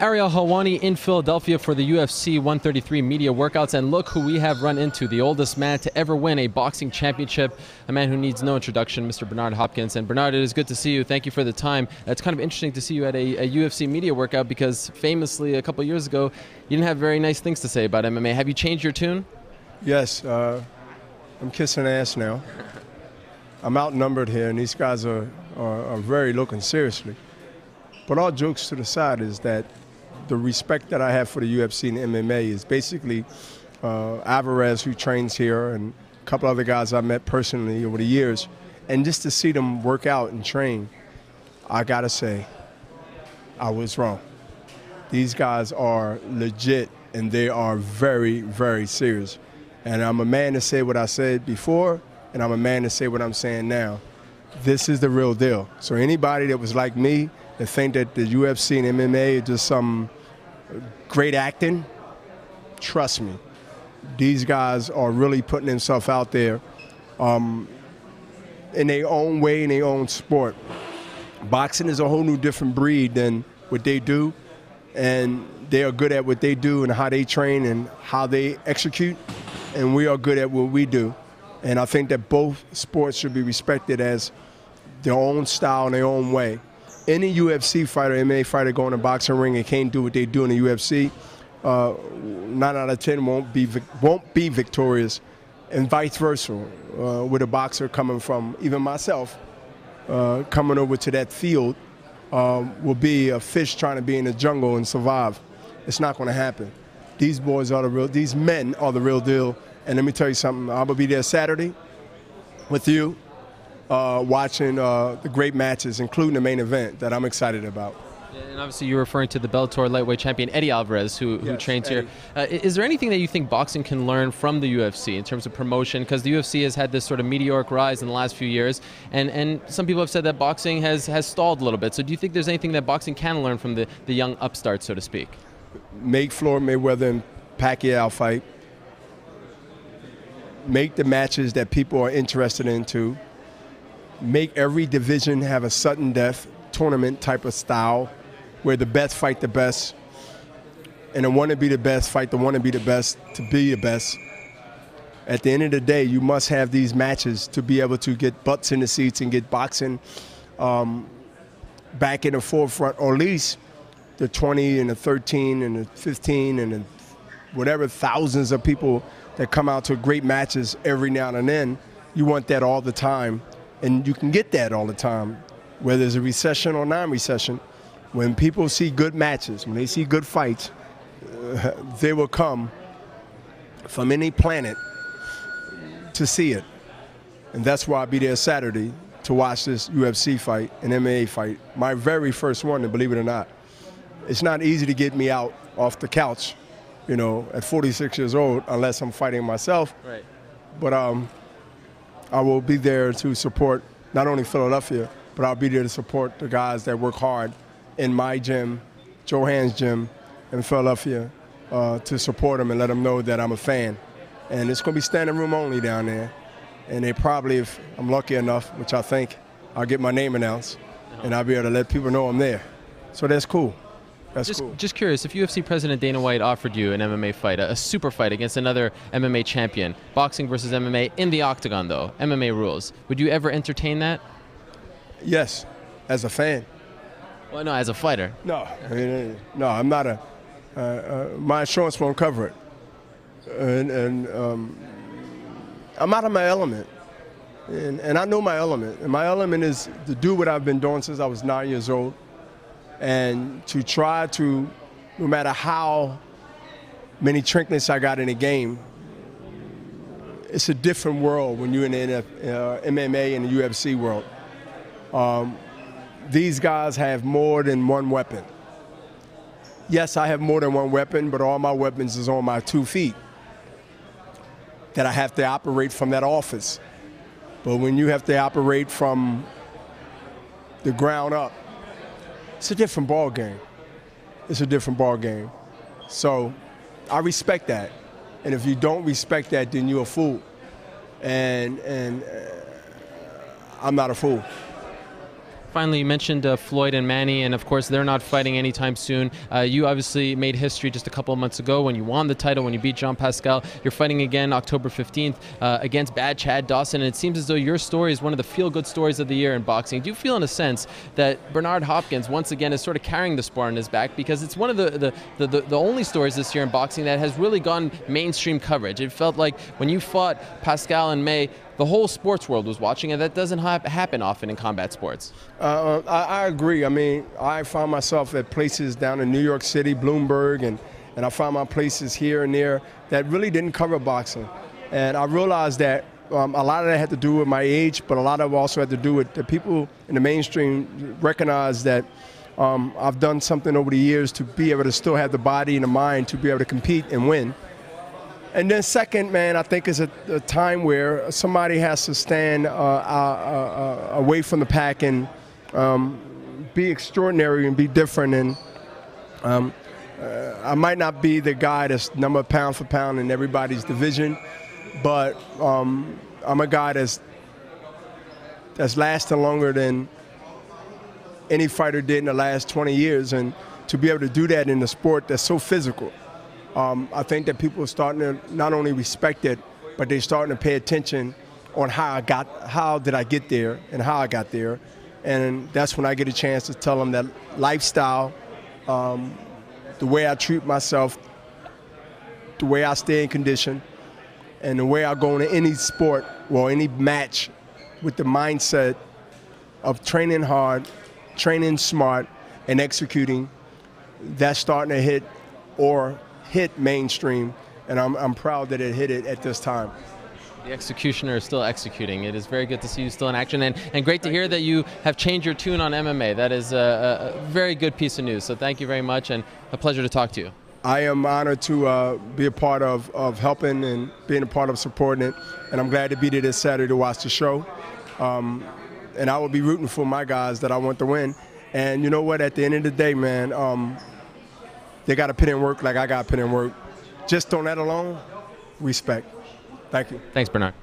Ariel Helwani in Philadelphia for the UFC 133 media workouts, and look who we have run into, the oldest man to ever win a boxing championship, a man who needs no introduction, Mr. Bernard Hopkins. And Bernard, it is good to see you. Thank you for the time. It's kind of interesting to see you at a UFC media workout because famously a couple years ago, you didn't have very nice things to say about MMA. Have you changed your tune? Yes, I'm kissing ass now. I'm outnumbered here, and these guys are very looking seriously. But all jokes to the side is that the respect that I have for the UFC and MMA is basically Alvarez, who trains here, and a couple other guys I met personally over the years. And just to see them work out and train, I gotta say, I was wrong. These guys are legit, and they are very, very serious. And I'm a man to say what I said before, and I'm a man to say what I'm saying now. This is the real deal. So anybody that was like me, that think that the UFC and MMA is just some great acting, trust me, these guys are really putting themselves out there in their own way, in their own sport. Boxing is a whole new different breed than what they do, and they are good at what they do and how they train and how they execute, and we are good at what we do. And I think that both sports should be respected as their own style and their own way. Any UFC fighter, MMA fighter go in a boxing ring and can't do what they do in the UFC, 9 out of 10 won't be victorious, and vice versa. With a boxer coming from, even myself, coming over to that field, will be a fish trying to be in the jungle and survive. It's not going to happen. These boys are the real, these men are the real deal. And let me tell you something, I'm going to be there Saturday with you, watching the great matches, including the main event that I'm excited about. And obviously you're referring to the Bellator lightweight champion Eddie Alvarez, who trains here. Is there anything that you think boxing can learn from the UFC in terms of promotion? Because the UFC has had this sort of meteoric rise in the last few years, and some people have said that boxing has stalled a little bit. So do you think there's anything that boxing can learn from the young upstarts, so to speak? Make Floyd Mayweather and Pacquiao fight. Make the matches that people are interested into. Make every division have a sudden death tournament type of style where the best fight the best, and the want to be the best fight the want to be the best to be the best. At the end of the day, you must have these matches to be able to get butts in the seats and get boxing back in the forefront, or at least the 20 and the 13 and the 15 and the whatever thousands of people that come out to great matches every now and then. You want that all the time, and you can get that all the time, whether there's a recession or non-recession. When people see good matches, when they see good fights, they will come from any planet to see it. And that's why I'll be there Saturday to watch this UFC fight, an MMA fight, my very first one, and believe it or not. It's not easy to get me out off the couch, you know, at 46 years old, unless I'm fighting myself. Right. But I will be there to support not only Philadelphia, but I'll be there to support the guys that work hard in my gym, Joe Hand's gym in Philadelphia, to support them and let them know that I'm a fan. And it's going to be standing room only down there. And they probably, if I'm lucky enough, which I think, I'll get my name announced, and I'll be able to let people know I'm there. So that's cool. Just curious, if UFC President Dana White offered you an MMA fight, a super fight against another MMA champion, boxing versus MMA in the octagon though, MMA rules, would you ever entertain that? Yes, as a fan. Well, no, as a fighter. No, I mean, no, I'm not my insurance won't cover it. And I'm out of my element. And I know my element. And my element is to do what I've been doing since I was 9 years old. And to try to, no matter how many trinkets I got in the game, it's a different world when you're in the MMA and the UFC world. These guys have more than one weapon. Yes, I have more than one weapon, but all my weapons is on my 2 feet that I have to operate from that office. But when you have to operate from the ground up, it's a different ball game. It's a different ball game. So I respect that. And if you don't respect that, then you're a fool. And I'm not a fool. Finally, you mentioned Floyd and Manny, and of course they're not fighting anytime soon. You obviously made history just a couple of months ago when you won the title, when you beat Jean Pascal. You're fighting again October 15th against Bad Chad Dawson, and it seems as though your story is one of the feel-good stories of the year in boxing. Do you feel in a sense that Bernard Hopkins once again is sort of carrying the sport on his back, because it's one of the only stories this year in boxing that has really gone mainstream coverage? It felt like when you fought Pascal in May, the whole sports world was watching, and that doesn't happen often in combat sports. I agree. I mean, I found myself at places down in New York City, Bloomberg, and I found my places here and there that really didn't cover boxing. And I realized that a lot of that had to do with my age, but a lot of it also had to do with the people in the mainstream recognize that I've done something over the years to be able to still have the body and the mind to be able to compete and win. And then second, man, I think is a time where somebody has to stand away from the pack and be extraordinary and be different. And I might not be the guy that's number pound for pound in everybody's division, but I'm a guy that's lasted longer than any fighter did in the last 20 years. And to be able to do that in a sport that's so physical, I think that people are starting to not only respect it, but they're starting to pay attention on how did I get there and how I got there. And that's when I get a chance to tell them that lifestyle, the way I treat myself, the way I stay in condition, and the way I go into any sport or any match with the mindset of training hard, training smart, and executing, that's starting to hit mainstream, and I'm proud that it hit it at this time. The executioner is still executing. It is very good to see you still in action, and great to hear that you have changed your tune on MMA. That is a very good piece of news, so thank you very much, and a pleasure to talk to you. I am honored to be a part of helping and being a part of supporting it, and I'm glad to be there this Saturday to watch the show. And I will be rooting for my guys that I want to win. And you know what, at the end of the day, man, they got to put in work like I got to put in work. Just on that alone, respect. Thank you. Thanks, Bernard.